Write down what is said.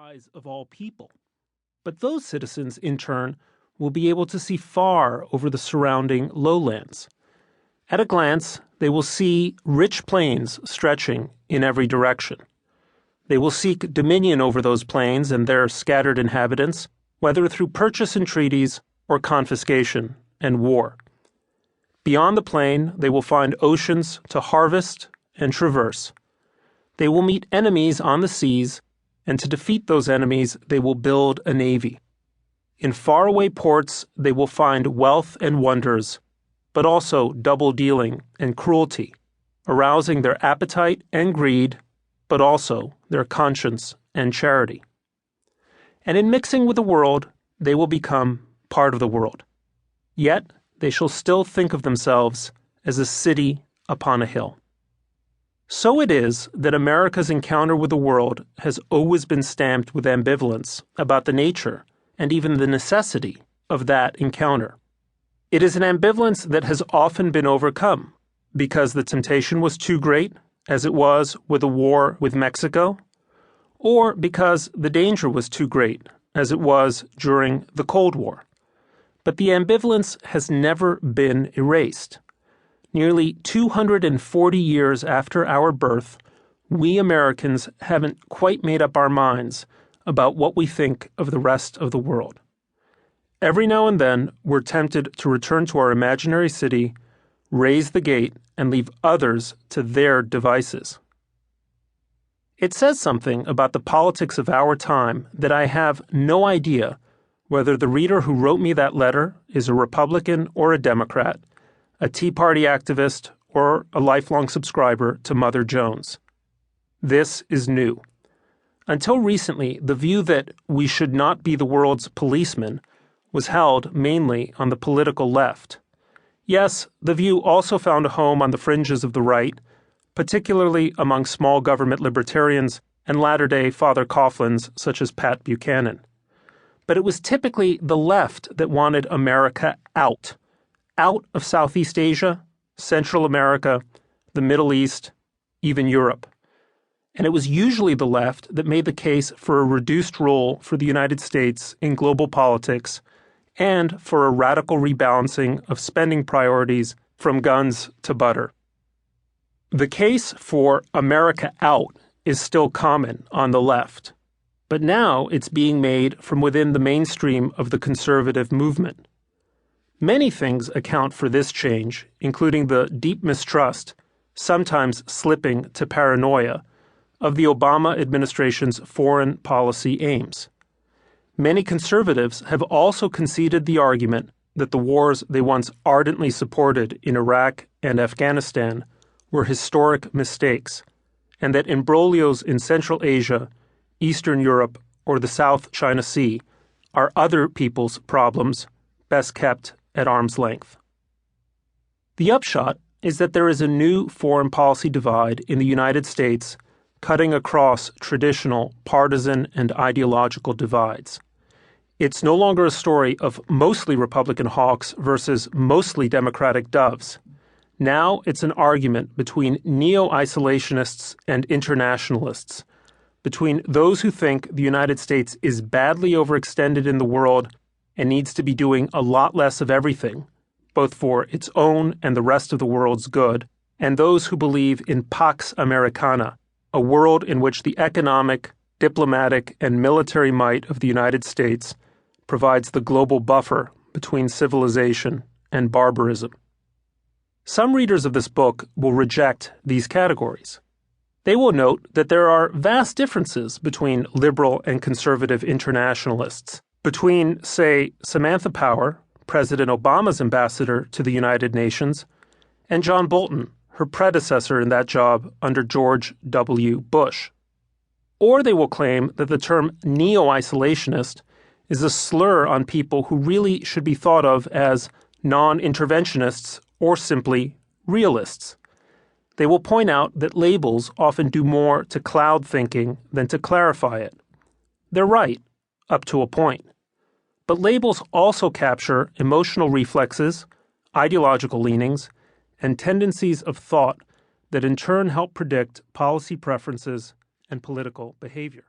eyes of all people. But those citizens, in turn, will be able to see far over the surrounding lowlands. At a glance, they will see rich plains stretching in every direction. They will seek dominion over those plains and their scattered inhabitants, whether through purchase and treaties or confiscation and war. Beyond the plain, they will find oceans to harvest and traverse. They will meet enemies on the seas, and to defeat those enemies, they will build a navy. In faraway ports, they will find wealth and wonders, but also double-dealing and cruelty, arousing their appetite and greed, but also their conscience and charity. And in mixing with the world, they will become part of the world. Yet, they shall still think of themselves as a city upon a hill. So it is that America's encounter with the world has always been stamped with ambivalence about the nature and even the necessity of that encounter. It is an ambivalence that has often been overcome because the temptation was too great, as it was with the war with Mexico, or because the danger was too great, as it was during the Cold War. But the ambivalence has never been erased. Nearly 240 years after our birth, we Americans haven't quite made up our minds about what we think of the rest of the world. Every now and then, we're tempted to return to our imaginary city, raise the gate, and leave others to their devices. It says something about the politics of our time that I have no idea whether the reader who wrote me that letter is a Republican or a Democrat, a Tea Party activist, or a lifelong subscriber to Mother Jones. This is new. Until recently, the view that we should not be the world's policeman was held mainly on the political left. Yes, the view also found a home on the fringes of the right, particularly among small government libertarians and latter-day Father Coughlins such as Pat Buchanan. But it was typically the left that wanted America out of Southeast Asia, Central America, the Middle East, even Europe. And it was usually the left that made the case for a reduced role for the United States in global politics and for a radical rebalancing of spending priorities from guns to butter. The case for America out is still common on the left, but now it's being made from within the mainstream of the conservative movement. Many things account for this change, including the deep mistrust, sometimes slipping to paranoia, of the Obama administration's foreign policy aims. Many conservatives have also conceded the argument that the wars they once ardently supported in Iraq and Afghanistan were historic mistakes, and that imbroglios in Central Asia, Eastern Europe, or the South China Sea are other people's problems, best kept at arm's length. The upshot is that there is a new foreign policy divide in the United States cutting across traditional partisan and ideological divides. It's no longer a story of mostly Republican hawks versus mostly Democratic doves. Now it's an argument between neo-isolationists and internationalists, between those who think the United States is badly overextended in the world and needs to be doing a lot less of everything, both for its own and the rest of the world's good, and those who believe in Pax Americana, a world in which the economic, diplomatic, and military might of the United States provides the global buffer between civilization and barbarism. Some readers of this book will reject these categories. They will note that there are vast differences between liberal and conservative internationalists, between, say, Samantha Power, President Obama's ambassador to the United Nations, and John Bolton, her predecessor in that job under George W. Bush. Or they will claim that the term neo-isolationist is a slur on people who really should be thought of as non-interventionists or simply realists. They will point out that labels often do more to cloud thinking than to clarify it. They're right, up to a point. But labels also capture emotional reflexes, ideological leanings, and tendencies of thought that in turn help predict policy preferences and political behavior.